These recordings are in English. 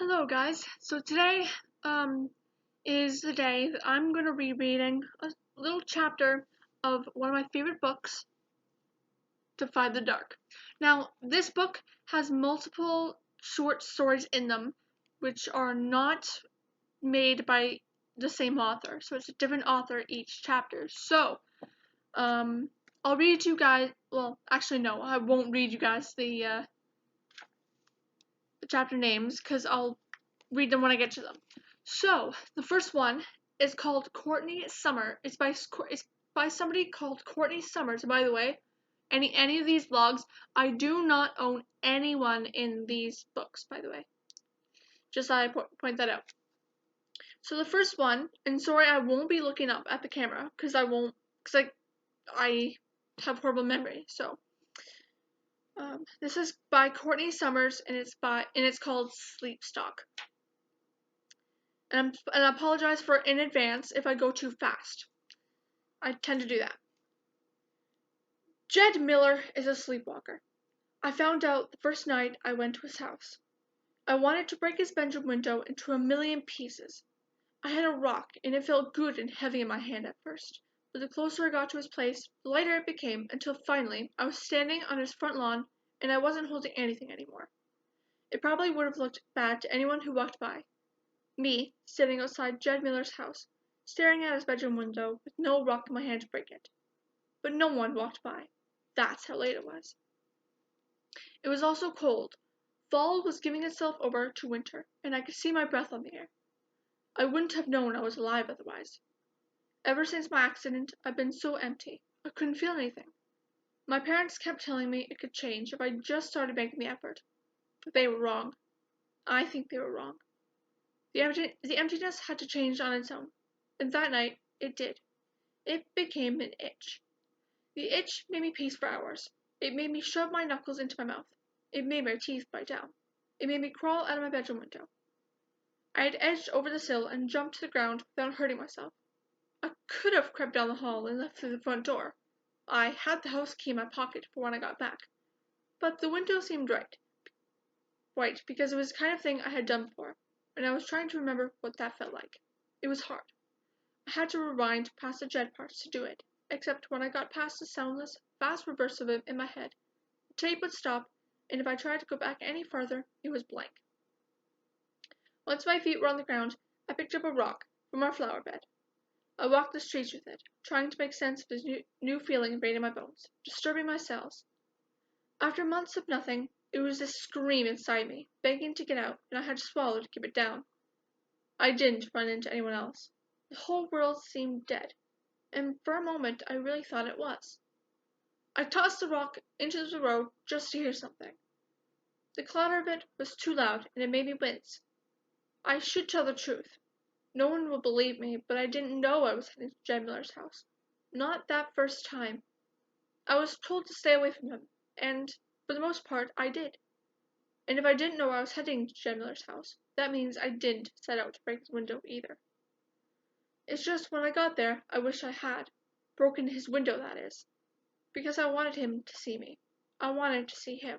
Hello guys. So today is the day that I'm going to be reading a little chapter of one of my favorite books, Defy the Dark. Now, this book has multiple short stories in them which are not made by the same author. So it's a different author each chapter. So, I'll read you guys, well, actually no, I won't read you guys the chapter names cuz I'll read them when I get to them. So, the first one is called Courtney Summer. It's by somebody called Courtney Summers. By the way, any of these blogs, I do not own anyone in these books, by the way. Just thought I'd point that out. So the first one, and sorry I won't be looking up at the camera, because I have horrible memory, so. This is by Courtney Summers, and it's called Sleepstalk. And I apologize in advance if I go too fast. I tend to do that. Jed Miller is a sleepwalker. I found out the first night I went to his house. I wanted to break his bedroom window into a million pieces. I had a rock, and it felt good and heavy in my hand at first, but the closer I got to his place, the lighter it became, until finally I was standing on his front lawn, and I wasn't holding anything anymore. It probably would have looked bad to anyone who walked by. Me, standing outside Jed Miller's house, staring at his bedroom window with no rock in my hand to break it. But no one walked by. That's how late it was. It was also cold. Fall was giving itself over to winter, and I could see my breath on the air. I wouldn't have known I was alive otherwise. Ever since my accident, I've been so empty. I couldn't feel anything. My parents kept telling me it could change if I just started making the effort. But they were wrong. I think they were wrong. The emptiness had to change on its own, and that night it did. It became an itch. The itch made me pace for hours. It made me shove my knuckles into my mouth. It made my teeth bite down. It made me crawl out of my bedroom window. I had edged over the sill and jumped to the ground without hurting myself. I could have crept down the hall and left through the front door. I had the house key in my pocket for when I got back. But the window seemed right, because it was the kind of thing I had done before, and I was trying to remember what that felt like. It was hard. I had to rewind past the Jed parts to do it, except when I got past the soundless, fast reverse of it in my head, the tape would stop, and if I tried to go back any farther, it was blank. Once my feet were on the ground, I picked up a rock from our flower bed. I walked the streets with it, trying to make sense of this new feeling invading my bones, disturbing my cells. After months of nothing, it was this scream inside me, begging to get out, and I had to swallow to keep it down. I didn't run into anyone else. The whole world seemed dead, and for a moment I really thought it was. I tossed the rock into the road just to hear something. The clatter of it was too loud, and it made me wince. I should tell the truth. No one will believe me, but I didn't know I was heading to Jed Miller's house. Not that first time. I was told to stay away from him, and, for the most part, I did. And if I didn't know I was heading to Jed Miller's house, that means I didn't set out to break his window either. It's just when I got there, I wish I had. Broken his window, that is. Because I wanted him to see me. I wanted to see him.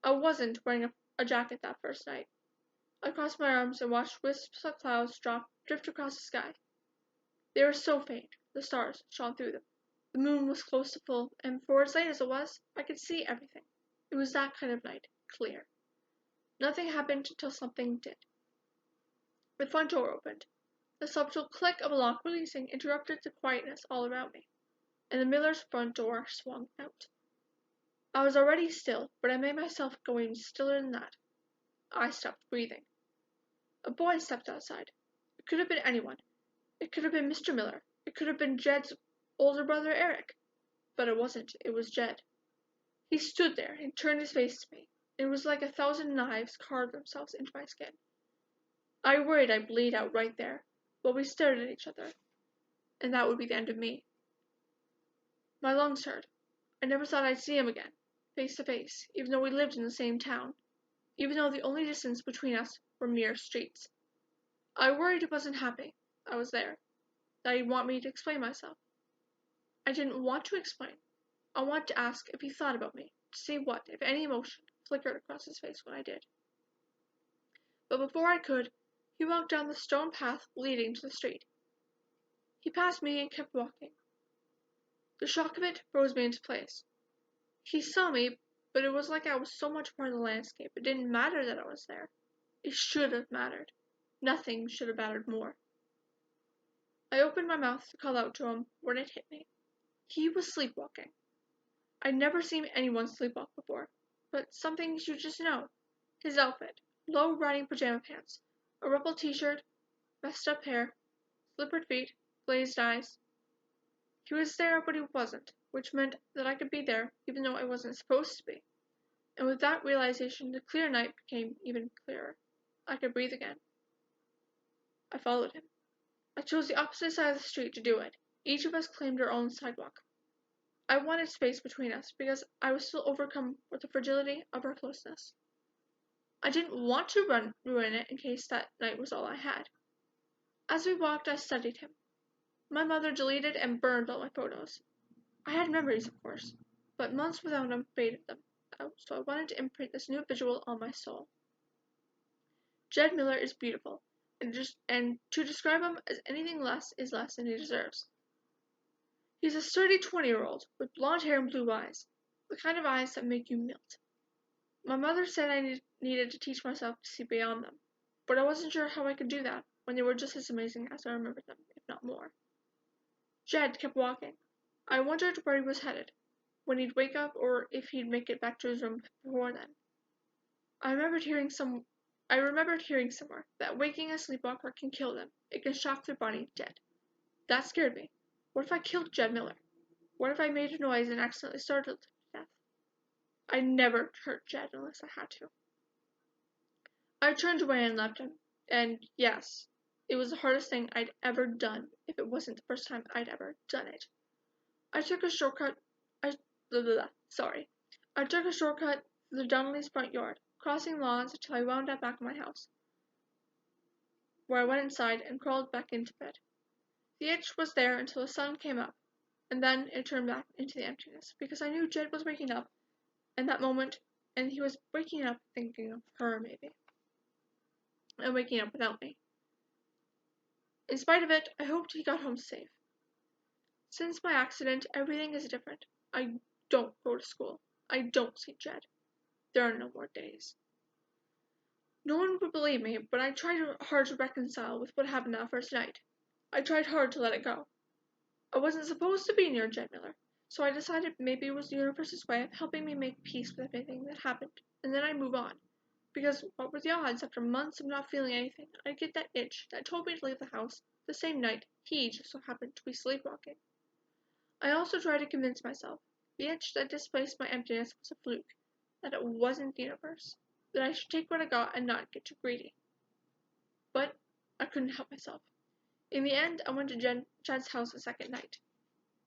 I wasn't wearing a jacket that first night. I crossed my arms and watched wisps of clouds drift across the sky. They were so faint, the stars shone through them. The moon was close to full, and for as late as it was, I could see everything. It was that kind of night, clear. Nothing happened until something did. The front door opened. The subtle click of a lock releasing interrupted the quietness all around me, and the Miller's front door swung out. I was already still, but I made myself go even stiller than that. I stopped breathing. A boy stepped outside. It could have been anyone. It could have been Mr. Miller. It could have been Jed's older brother Eric. But it wasn't. It was Jed. He stood there and turned his face to me. It was like 1,000 knives carved themselves into my skin. I worried I'd bleed out right there, while we stared at each other, and that would be the end of me. My lungs hurt. I never thought I'd see him again, face to face, even though we lived in the same town, even though the only distance between us were mere streets. I worried he wasn't happy I was there, that he'd want me to explain myself. I didn't want to explain. I wanted to ask if he thought about me, to see what, if any, emotion flickered across his face when I did. but before I could, he walked down the stone path leading to the street. He passed me and kept walking. The shock of it froze me into place. He saw me, but it was like I was so much part of the landscape. It didn't matter that I was there. It should have mattered. Nothing should have mattered more. I opened my mouth to call out to him when it hit me. He was sleepwalking. I'd never seen anyone sleepwalk before, but some things you just know. His outfit, low riding pajama pants, a ruffled t-shirt, messed up hair, slippered feet, glazed eyes. He was there, but he wasn't, which meant that I could be there even though I wasn't supposed to be. And with that realization, the clear night became even clearer. I could breathe again. I followed him. I chose the opposite side of the street to do it. Each of us claimed our own sidewalk. I wanted space between us because I was still overcome with the fragility of our closeness. I didn't want to ruin it in case that night was all I had. As we walked, I studied him. My mother deleted and burned all my photos. I had memories, of course, but months without him faded them out, so I wanted to imprint this new visual on my soul. Jed Miller is beautiful, and to describe him as anything less is less than he deserves. He's a sturdy 20-year-old with blonde hair and blue eyes, the kind of eyes that make you melt. My mother said I needed to teach myself to see beyond them, but I wasn't sure how I could do that when they were just as amazing as I remembered them, if not more. Jed kept walking. I wondered where he was headed, when he'd wake up or if he'd make it back to his room before then. I remembered hearing somewhere that waking a sleepwalker can kill them. It can shock their body dead. That scared me. What if I killed Jed Miller? What if I made a noise and accidentally startled him to death? I never hurt Jed unless I had to. I turned away and left him, and yes, it was the hardest thing I'd ever done if it wasn't the first time I'd ever done it. I took a shortcut to the Donnellys' front yard, crossing lawns until I wound up back at my house, where I went inside and crawled back into bed. The itch was there until the sun came up, and then it turned back into the emptiness, because I knew Jed was waking up in that moment, and he was waking up thinking of her, maybe, and waking up without me. In spite of it, I hoped he got home safe. Since my accident, everything is different. I don't go to school. I don't see Jed. There are no more days. No one would believe me, but I tried hard to reconcile with what happened that first night. I tried hard to let it go. I wasn't supposed to be near Jed Miller, so I decided maybe it was the universe's way of helping me make peace with everything that happened, and then I'd move on. Because what were the odds after months of not feeling anything, I'd get that itch that told me to leave the house the same night he just so happened to be sleepwalking. I also tried to convince myself the itch that displaced my emptiness was a fluke, that it wasn't the universe, that I should take what I got and not get too greedy. But I couldn't help myself. In the end, I went to Jed's house the second night.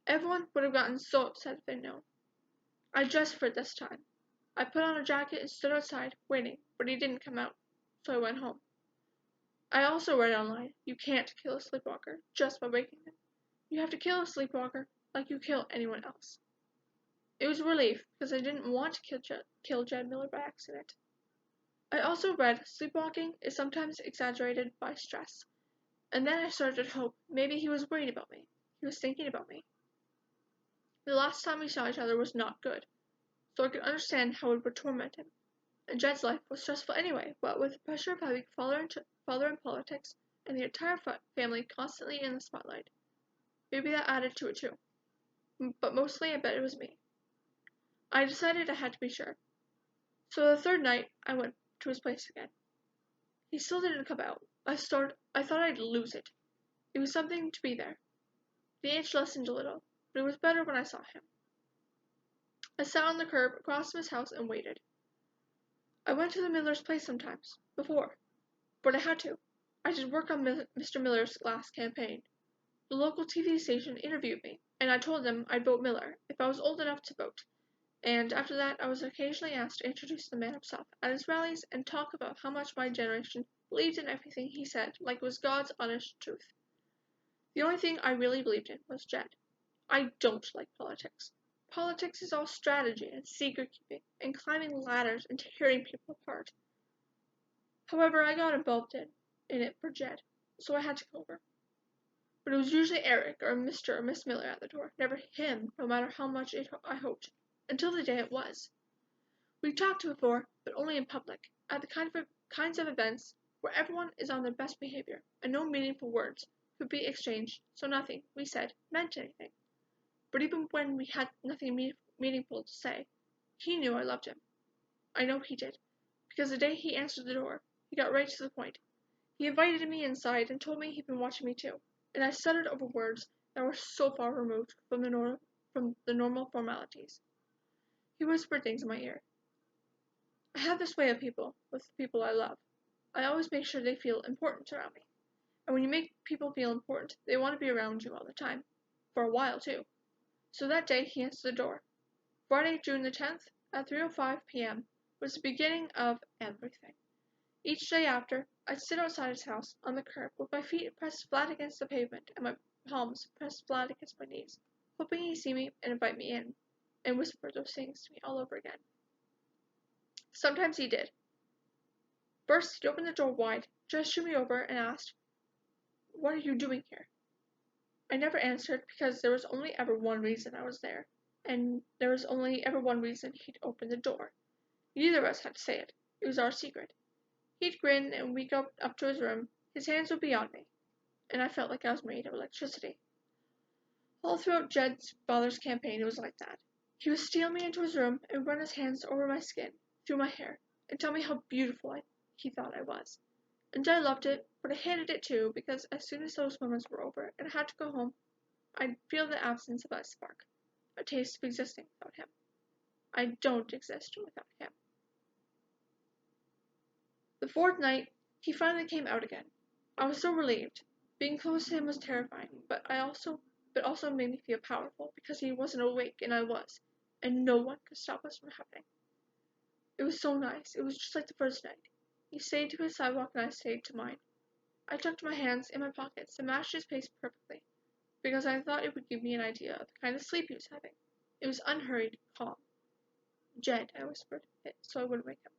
Everyone would have gotten so upset if they'd known. I dressed for it this time. I put on a jacket and stood outside, waiting, but he didn't come out, so I went home. I also read online, you can't kill a sleepwalker just by waking them. You have to kill a sleepwalker like you kill anyone else. It was a relief, because I didn't want to kill Jed Miller by accident. I also read sleepwalking is sometimes exaggerated by stress, and then I started to hope maybe he was worried about me. He was thinking about me. The last time we saw each other was not good, so I could understand how it would torment him. And Jed's life was stressful anyway, what with the pressure of having father in politics and the entire family constantly in the spotlight. Maybe that added to it too. But mostly I bet it was me. I decided I had to be sure. So the third night, I went to his place again. He still didn't come out. I thought I'd lose it. It was something to be there. The itch lessened a little, but it was better when I saw him. I sat on the curb across from his house and waited. I went to the Miller's place sometimes, before, but I had to. I did work on Mr. Miller's last campaign. The local TV station interviewed me, and I told them I'd vote Miller if I was old enough to vote. And after that, I was occasionally asked to introduce the man himself at his rallies and talk about how much my generation believed in everything he said, like it was God's honest truth. The only thing I really believed in was Jed. I don't like politics. Politics is all strategy and secret-keeping and climbing ladders and tearing people apart. However, I got involved in it for Jed, so I had to go over. But it was usually Eric or Mr. or Miss Miller at the door, never him, no matter how much I hoped, until the day it was. We talked before, but only in public, at the kinds of events where everyone is on their best behavior, and no meaningful words could be exchanged, so nothing, we said, meant anything. But even when we had nothing meaningful to say, he knew I loved him. I know he did, because the day he answered the door, he got right to the point. He invited me inside and told me he'd been watching me too, and I stuttered over words that were so far removed from the normal formalities. He whispered things in my ear. I have this way with people I love. I always make sure they feel important around me. And when you make people feel important, they want to be around you all the time. For a while, too. So that day, he answered the door. Friday, June the 10th, at 3:05 p.m., was the beginning of everything. Each day after, I'd sit outside his house, on the curb, with my feet pressed flat against the pavement and my palms pressed flat against my knees, hoping he'd see me and invite me in, and whisper those things to me all over again. Sometimes he did. First, he'd open the door wide, gestured me over, and asked, "What are you doing here?" I never answered because there was only ever one reason I was there, and there was only ever one reason he'd open the door. Neither of us had to say it. It was our secret. He'd grin, and we'd go up to his room. His hands would be on me, and I felt like I was made of electricity. All throughout Jed's father's campaign, it was like that. He would steal me into his room and run his hands over my skin, through my hair, and tell me how beautiful he thought I was. And I loved it, but I hated it too, because as soon as those moments were over and I had to go home, I'd feel the absence of that spark, a taste of existing without him. I don't exist without him. The fourth night, he finally came out again. I was so relieved. Being close to him was terrifying, but also made me feel powerful, because he wasn't awake and I was, and no one could stop us from happening. It was so nice. It was just like the first night. He stayed to his sidewalk and I stayed to mine. I tucked my hands in my pockets and matched his pace perfectly, because I thought it would give me an idea of the kind of sleep he was having. It was unhurried, calm. "Jed," I whispered it so I wouldn't wake him.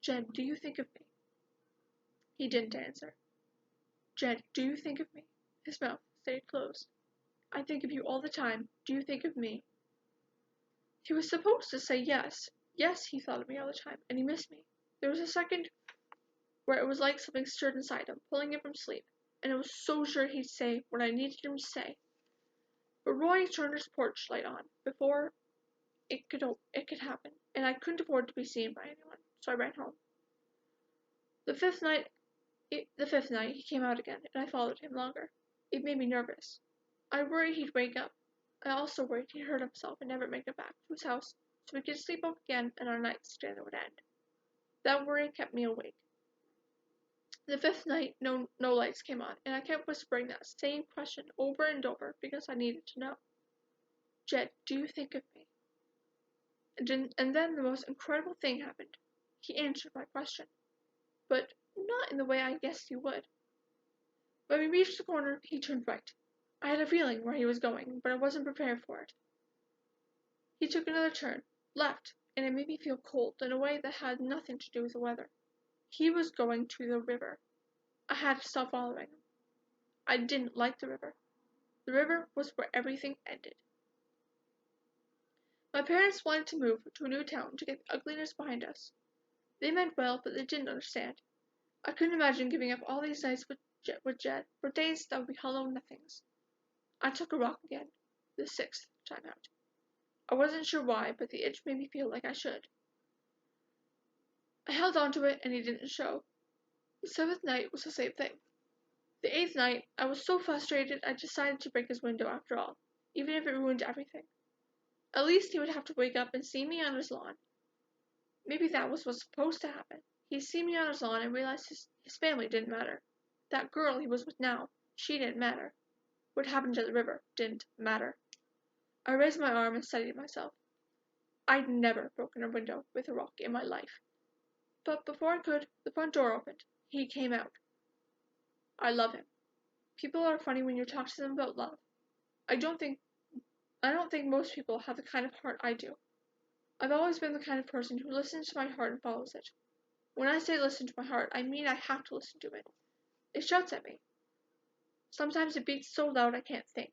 "Jed, do you think of me?" He didn't answer. "Jed, do you think of me?" His mouth stayed closed. "I think of you all the time. Do you think of me?" He was supposed to say yes. Yes, he thought of me all the time, and he missed me. There was a second where it was like something stirred inside him, pulling him from sleep, and I was so sure he'd say what I needed him to say. But Roy turned his porch light on before it could happen, and I couldn't afford to be seen by anyone, so I ran home. The fifth night, he came out again, and I followed him longer. It made me nervous. I worried he'd wake up. I also worried he'd hurt himself and never make it back to his house, so we could sleep up again and our nights together would end. That worry kept me awake. The fifth night, no lights came on, and I kept whispering that same question over and over because I needed to know. "Jed, do you think of me?" And then the most incredible thing happened. He answered my question, but not in the way I guessed he would. When we reached the corner, he turned right. I had a feeling where he was going, but I wasn't prepared for it. He took another turn, left, and it made me feel cold in a way that had nothing to do with the weather. He was going to the river. I had to stop following him. I didn't like the river. The river was where everything ended. My parents wanted to move to a new town to get the ugliness behind us. They meant well, but they didn't understand. I couldn't imagine giving up all these nights with Jed for days that would be hollow nothings. I took a rock again, the sixth time out. I wasn't sure why, but the itch made me feel like I should. I held onto it, and he didn't show. The seventh night was the same thing. The eighth night, I was so frustrated I decided to break his window after all, even if it ruined everything. At least he would have to wake up and see me on his lawn. Maybe that was what's supposed to happen. He'd see me on his lawn and realize his family didn't matter. That girl he was with now, she didn't matter. What happened at the river didn't matter. I raised my arm and steadied myself. I'd never broken a window with a rock in my life. But before I could, the front door opened. He came out. I love him. People are funny when you talk to them about love. I don't think most people have the kind of heart I do. I've always been the kind of person who listens to my heart and follows it. When I say listen to my heart, I mean I have to listen to it. It shouts at me. Sometimes it beats so loud I can't think.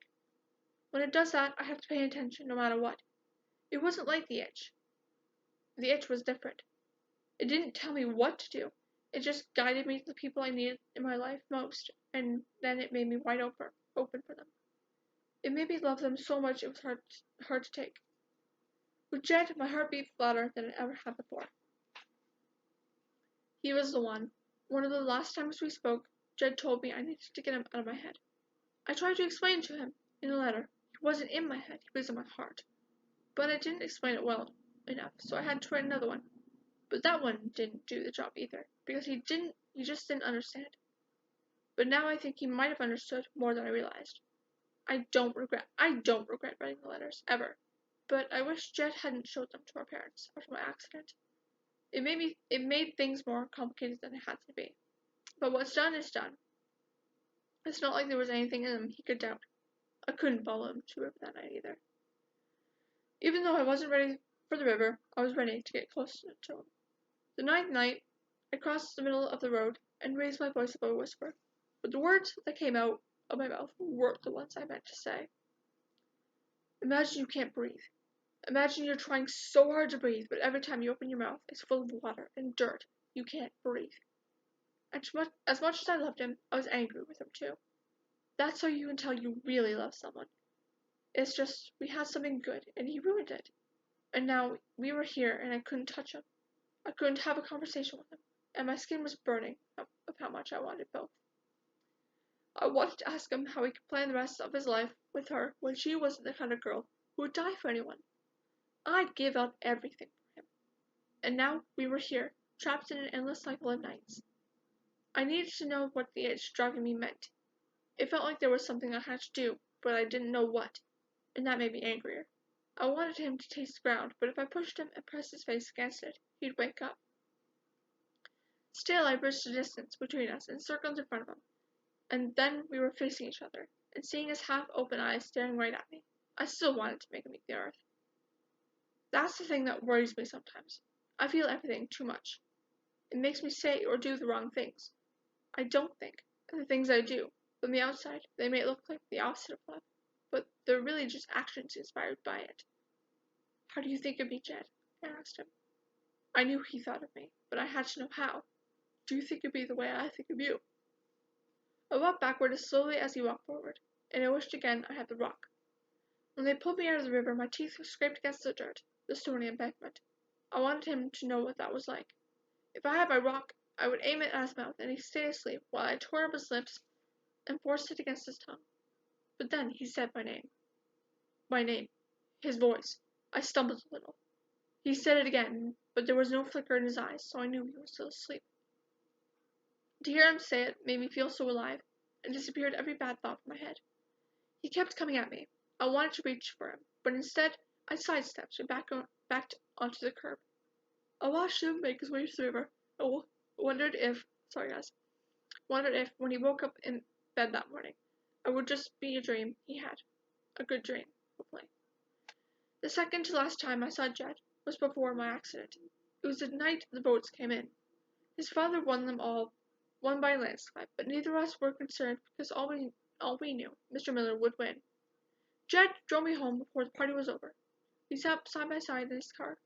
When it does that, I have to pay attention no matter what. It wasn't like the itch. The itch was different. It didn't tell me what to do. It just guided me to the people I needed in my life most, and then it made me wide open for them. It made me love them so much it was hard to take. With Jed, my heart beat louder than it ever had before. He was the one. One of the last times we spoke, Jed told me I needed to get him out of my head. I tried to explain to him in a letter. He wasn't in my head, he was in my heart. But I didn't explain it well enough, so I had to write another one. But that one didn't do the job either, because he just didn't understand. But now I think he might have understood more than I realized. I don't regret writing the letters, ever. But I wish Jed hadn't showed them to our parents after my accident. It made things more complicated than it had to be. But what's done is done. It's not like there was anything in them he could doubt. I couldn't follow him to the river that night either. Even though I wasn't ready for the river, I was ready to get closer to him. The ninth night, I crossed the middle of the road and raised my voice above a whisper, but the words that came out of my mouth weren't the ones I meant to say. Imagine you can't breathe. Imagine you're trying so hard to breathe, but every time you open your mouth, it's full of water and dirt. You can't breathe. As much as I loved him, I was angry with him too. That's how you can tell you really love someone. It's just, we had something good, and he ruined it. And now we were here, and I couldn't touch him. I couldn't have a conversation with him, and my skin was burning of how much I wanted both. I wanted to ask him how he could plan the rest of his life with her when she wasn't the kind of girl who would die for anyone. I'd give up everything for him. And now we were here, trapped in an endless cycle of nights. I needed to know what the itch driving me meant. It felt like there was something I had to do, but I didn't know what, and that made me angrier. I wanted him to taste the ground, but if I pushed him and pressed his face against it, he'd wake up. Still, I bridged the distance between us and circled in front of him, and then we were facing each other, and seeing his half-open eyes staring right at me, I still wanted to make him eat the earth. That's the thing that worries me sometimes. I feel everything too much. It makes me say or do the wrong things. I don't think, and the things I do, from the outside, they may look like the opposite of love, but they're really just actions inspired by it. How do you think of me, Jed? I asked him. I knew he thought of me, but I had to know how. Do you think of me the way I think of you? I walked backward as slowly as he walked forward, and I wished again I had the rock. When they pulled me out of the river, my teeth scraped against the dirt, the stony embankment. I wanted him to know what that was like. If I had my rock, I would aim it at his mouth, and he'd stay asleep while I tore up his lips and forced it against his tongue. But then he said my name. My name. His voice. I stumbled a little. He said it again, but there was no flicker in his eyes, so I knew he was still asleep. To hear him say it made me feel so alive, and disappeared every bad thought from my head. He kept coming at me. I wanted to reach for him, but instead I sidestepped and backed onto the curb. I watched him make his way to the river. I wondered if, when he woke up in bed that morning, it would just be a dream he had. A good dream, hopefully. The second to last time I saw Jed was before my accident. It was the night the boats came in. His father won them all, won by a landslide, but neither of us were concerned because all we knew, Mr. Miller would win. Jed drove me home before the party was over. We sat side by side in his car.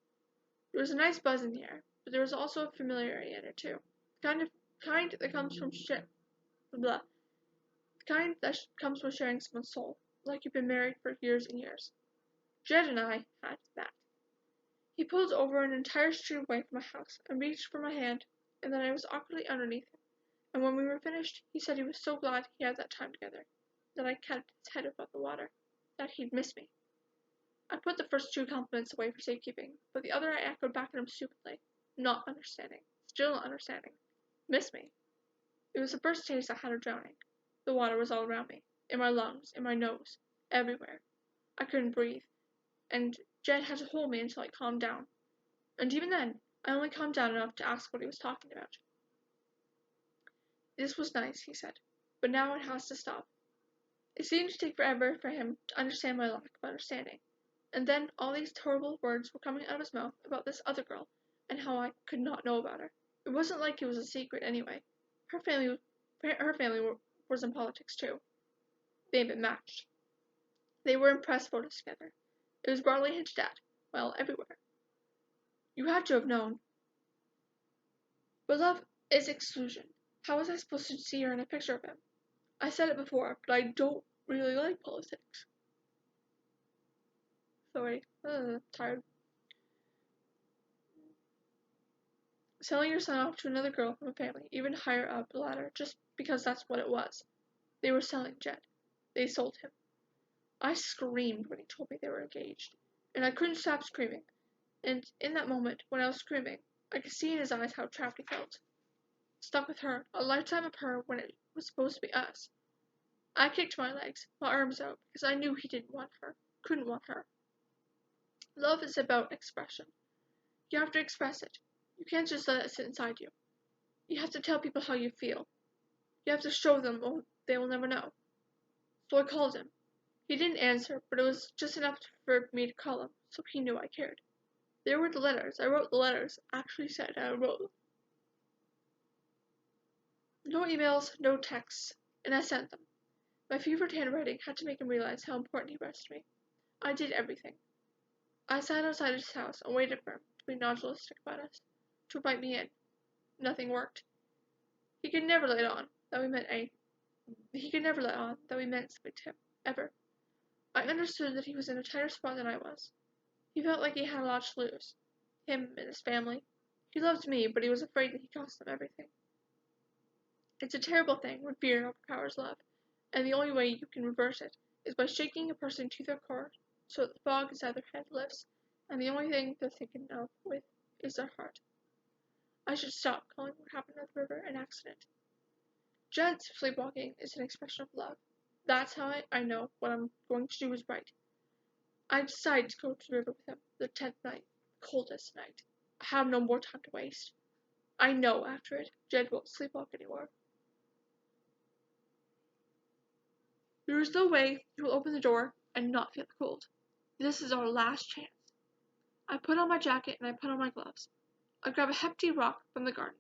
There was a nice buzz in the air, but there was also a familiarity in it too. The kind that comes from sharing someone's soul, like you've been married for years and years. Jed and I had that. He pulled over an entire street away from my house and reached for my hand, and then I was awkwardly underneath him. And when we were finished, he said he was so glad he had that time together, that I kept his head above the water, that he'd miss me. I put the first two compliments away for safekeeping, but the other I echoed back at him stupidly, not understanding, still not understanding. Miss me. It was the first taste I had of drowning. The water was all around me, in my lungs, in my nose, everywhere. I couldn't breathe, and Jed had to hold me until I calmed down. And even then, I only calmed down enough to ask what he was talking about. This was nice, he said, but now it has to stop. It seemed to take forever for him to understand my lack of understanding. And then all these horrible words were coming out of his mouth about this other girl, and how I could not know about her, It wasn't like it was a secret anyway. Her family, her family was in politics too. They had been matched. They were in press photos together. It was broadly hinted at, well, everywhere. You had to have known. But love is exclusion. How was I supposed to see her in a picture of him? I said it before, but I don't really like politics. Sorry, tired. Selling your son off to another girl from a family, even higher up the ladder, just because that's what it was. They were selling Jed. They sold him. I screamed when he told me they were engaged, and I couldn't stop screaming. And in that moment, when I was screaming, I could see in his eyes how trapped he felt. Stuck with her, a lifetime of her when it was supposed to be us. I kicked my legs, my arms out, because I knew he didn't want her, couldn't want her. Love is about expression. You have to express it. You can't just let it sit inside you. You have to tell people how you feel. You have to show them or they will never know. So I called him. He didn't answer, but it was just enough for me to call him, so he knew I cared. There were the letters. I wrote the letters. Actually said I wrote them. No emails, no texts, and I sent them. My fevered handwriting had to make him realize how important he was to me. I did everything. I sat outside his house and waited for him to be nodulistic about us, to invite me in. Nothing worked. He could never let on that we meant something to him, ever. I understood that he was in a tighter spot than I was. He felt like he had a lot to lose. Him and his family. He loved me, but he was afraid that he cost them everything. It's a terrible thing when fear overpowers love, and the only way you can reverse it is by shaking a person to their core so that the fog inside their head lifts, and the only thing they're thinking of with is their heart. I should stop calling what happened at the river an accident. Jed's sleepwalking is an expression of love. That's how I know what I'm going to do is right. I decide to go to the river with him, the 10th night, the coldest night. I have no more time to waste. I know after it, Jed won't sleepwalk anymore. There is no way he will open the door and not feel the cold. This is our last chance. I put on my jacket and I put on my gloves. I grab a hefty rock from the garden.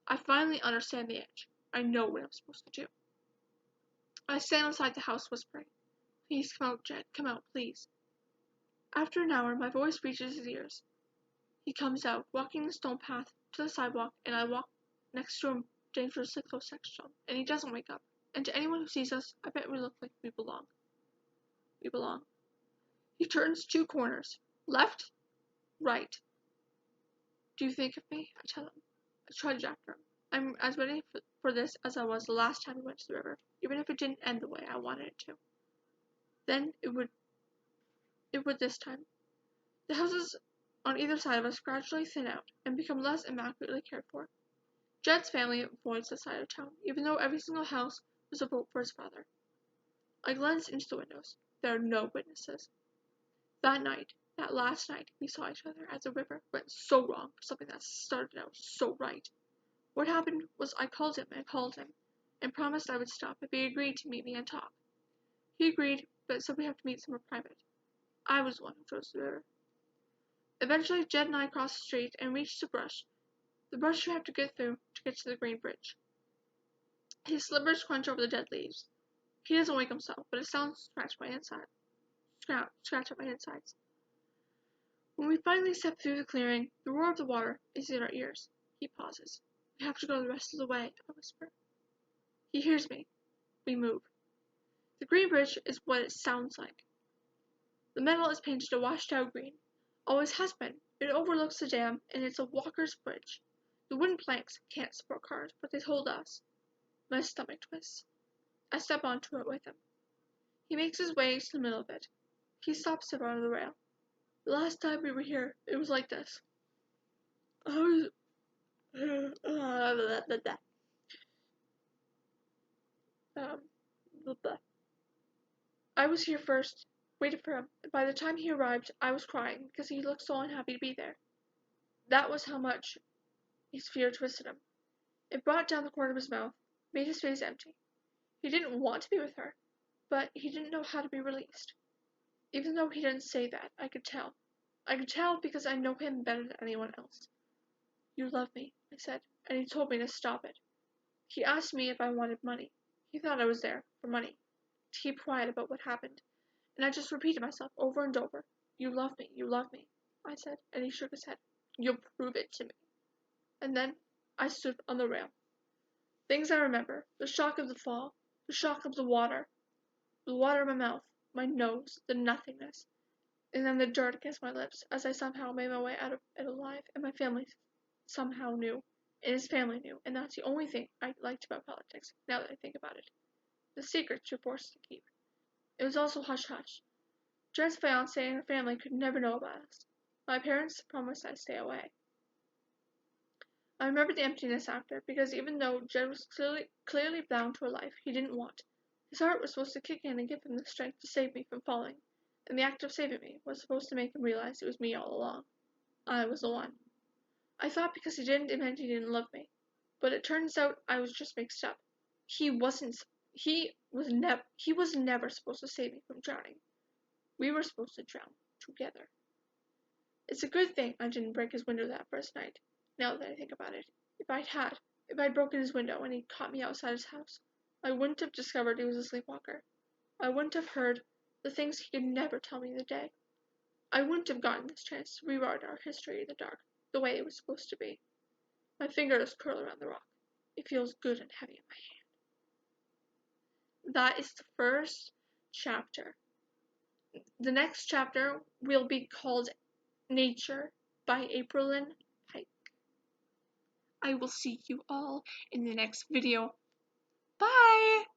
I finally understand the edge. I know what I'm supposed to do. I stand outside the house whispering, "Please come out, Jed. Come out, please." After an hour, my voice reaches his ears. He comes out, walking the stone path to the sidewalk, and I walk next to him dangerously close next to him, and he doesn't wake up. And to anyone who sees us, I bet we look like we belong. We belong. He turns 2 corners. Left, right. "Do you think of me?" I tell him. I trudge after him. I'm as ready for this as I was the last time we went to the river, even if it didn't end the way I wanted it to. Then it would this time. The houses on either side of us gradually thin out and become less immaculately cared for. Jed's family avoids the side of town, even though every single house was a vote for his father. I glance into the windows. There are no witnesses. That night, that last night, we saw each other as the river went so wrong for something that started out so right. What happened was I called him, and promised I would stop if he agreed to meet me and talk. He agreed, but said we have to meet somewhere private. I was the one who chose the river. Eventually, Jed and I crossed the street and reached the brush you have to get through to get to the green bridge. His slippers crunch over the dead leaves. He doesn't wake himself, but his sounds scratch at my insides. When we finally step through the clearing, the roar of the water is in our ears. He pauses. "We have to go the rest of the way," I whisper. He hears me. We move. The green bridge is what it sounds like. The metal is painted a washed-out green. Always has been. It overlooks the dam, and it's a walker's bridge. The wooden planks can't support cars, but they hold us. My stomach twists. I step onto it with him. He makes his way to the middle of it. He stops in front of the rail. The last time we were here, it was like this. I was... I was here first, waited for him, and by the time he arrived, I was crying because he looked so unhappy to be there. That was how much his fear twisted him. It brought down the corner of his mouth, made his face empty. He didn't want to be with her, but he didn't know how to be released. Even though he didn't say that, I could tell. I could tell because I know him better than anyone else. You love me, I said, and he told me to stop it. He asked me if I wanted money. He thought I was there for money, to keep quiet about what happened, and I just repeated myself over and over. You love me, I said, and he shook his head. You'll prove it to me. And then I stood on the rail. Things I remember, the shock of the fall, the shock of the water in my mouth, my nose, the nothingness, and then the dirt against my lips as I somehow made my way out of it alive, and my family somehow knew, and his family knew, and that's the only thing I liked about politics, now that I think about it. The secrets you're forced to keep. It was also hush-hush. Jen's fiancé and her family could never know about us. My parents promised I'd stay away. I remember the emptiness after, because even though Jen was clearly bound to a life he didn't want, his heart was supposed to kick in and give him the strength to save me from falling, and the act of saving me was supposed to make him realize it was me all along. I was the one. I thought because he didn't, it meant he didn't love me, but it turns out I was just mixed up. He was never supposed to save me from drowning. We were supposed to drown together. It's a good thing I didn't break his window that first night, now that I think about it. If I'd broken his window and he'd caught me outside his house, I wouldn't have discovered he was a sleepwalker. I wouldn't have heard the things he could never tell me in the day. I wouldn't have gotten this chance to rewrite our history in the dark, the way it was supposed to be. My fingers curl around the rock. It feels good and heavy in my hand. That is the first chapter. The next chapter will be called Nature by Aprilyn Pike. I will see you all in the next video. Bye!